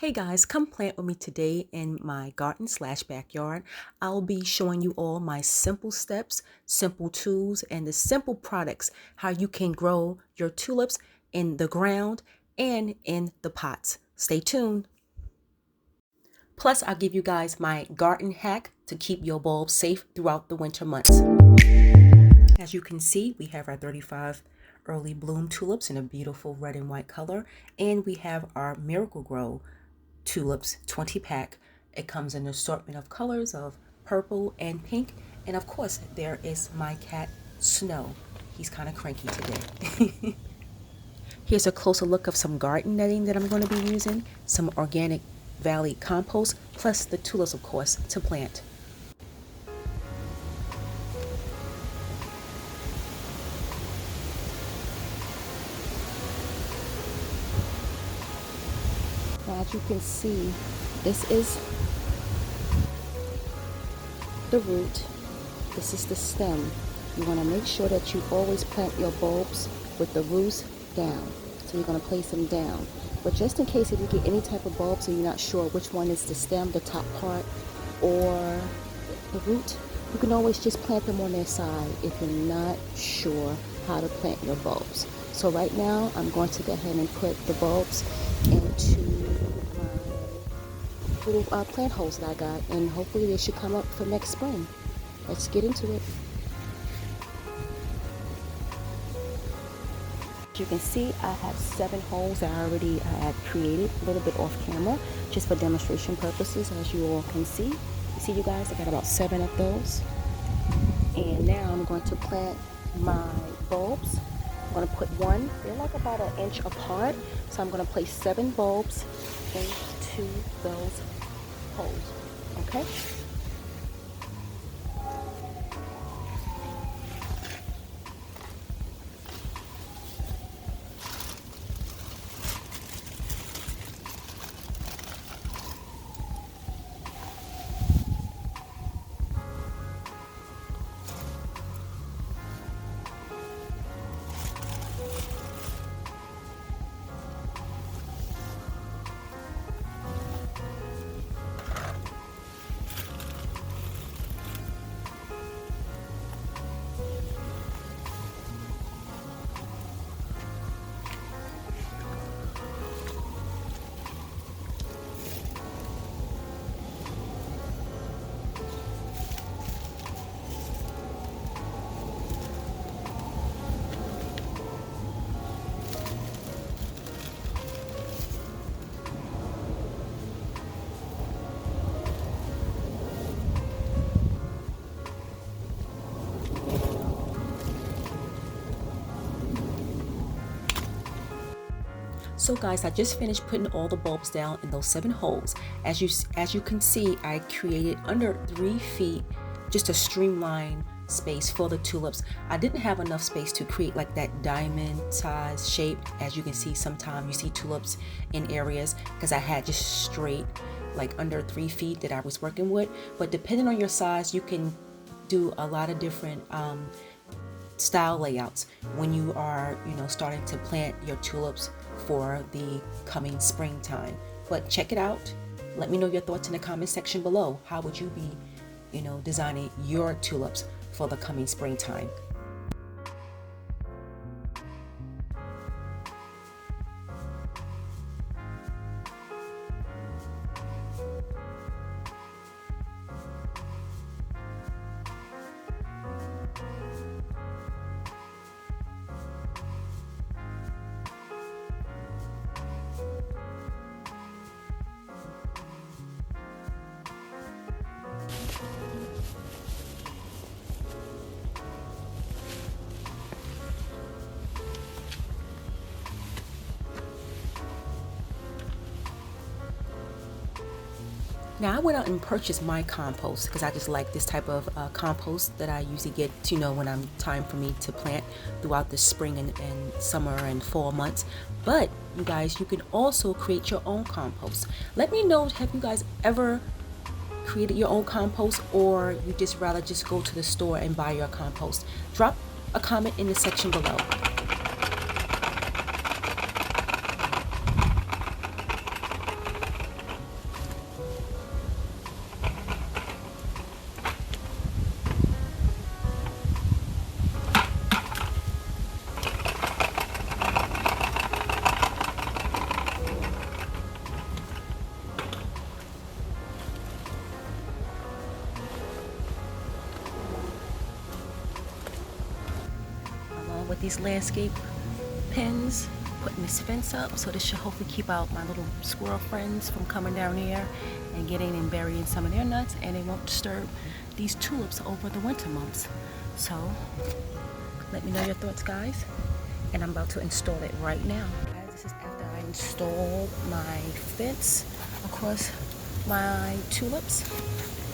Hey guys, come plant with me today in my garden slash backyard. I'll be showing you all my simple steps, simple tools, and the simple products, how you can grow your tulips in the ground and in the pots. Stay tuned. Plus, I'll give you guys my garden hack to keep your bulbs safe throughout the winter months. As you can see, we have our 35 early bloom tulips in a beautiful red and white color, and we have our Miracle Grow tulips 20 pack. It comes in an assortment of colors of purple and pink, and of course there is my cat Snow. He's kind of cranky today. Here's a closer look of some garden netting that I'm going to be using, some organic valley compost, plus the tulips of course to plant. Now, as you can see, this is the root, this is the stem. You want to make sure that you always plant your bulbs with the roots down. So you're going to place them down. But just in case if you get any type of bulbs and you're not sure which one is the stem, the top part, or the root, you can always just plant them on their side if you're not sure how to plant your bulbs. So right now I'm going to go ahead and put the bulbs into my little plant holes that I got, and hopefully they should come up for next spring. Let's get into it. As you can see, I have 7 holes that I already had created a little bit off camera just for demonstration purposes. As you all can see, you guys, I got about 7 of those. And now I'm going to plant my bulbs. I'm going to put one, they're like about 1 inch apart, so I'm going to place 7 bulbs into those holes. Okay. So guys, I just finished putting all the bulbs down in those 7 holes. As you can see, I created under 3 feet, just a streamlined space for the tulips. I didn't have enough space to create like that diamond size shape. As you can see, sometimes you see tulips in areas because I had just straight like under 3 feet that I was working with. But depending on your size, you can do a lot of different style layouts when you are starting to plant your tulips for the coming springtime. But check it out. Let me know your thoughts in the comment section below. How would you be designing your tulips for the coming springtime? Now I went out and purchased my compost because I just like this type of compost that I usually get, when I'm time for me to plant throughout the spring and summer and fall months. But you guys, you can also create your own compost. Let me know, have you guys ever created your own compost, or you just rather just go to the store and buy your compost? Drop a comment in the section below. these landscape pins, putting this fence up, so this should hopefully keep out my little squirrel friends from coming down here and getting and burying some of their nuts, and it won't disturb these tulips over the winter months. So let me know your thoughts, guys, and I'm about to install it right now. Guys, this is after I installed my fence across my tulips,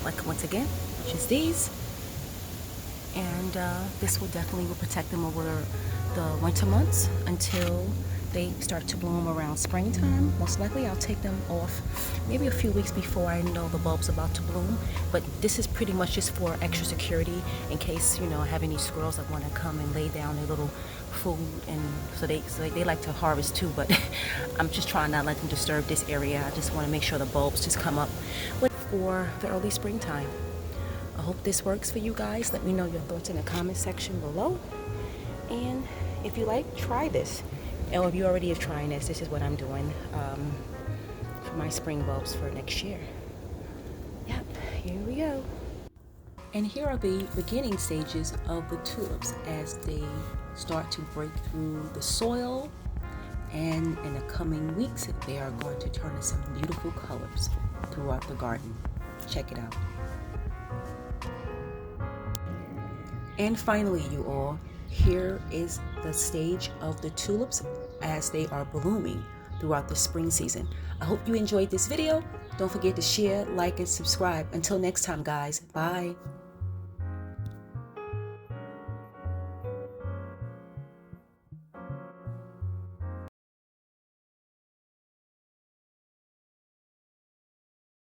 like once again, which is these, and this will definitely protect them over the winter months until they start to bloom around springtime. Most likely I'll take them off maybe a few weeks before I know the bulb's about to bloom, but this is pretty much just for extra security in case, you know, I have any squirrels that want to come and lay down their little food, and so they like to harvest too, but I'm just trying not to let them disturb this area. I just want to make sure the bulbs just come up for the early springtime. I hope this works for you guys. Let me know your thoughts in the comment section below, and if you like, try this. And if you already are trying this is what I'm doing for my spring bulbs for next year. Yep, here we go. And here are the beginning stages of the tulips as they start to break through the soil, and in the coming weeks they are going to turn to some beautiful colors throughout the garden. Check it out. And finally, you all, here is the stage of the tulips as they are blooming throughout the spring season. I hope you enjoyed this video. Don't forget to share, like, and subscribe. Until next time, guys. Bye.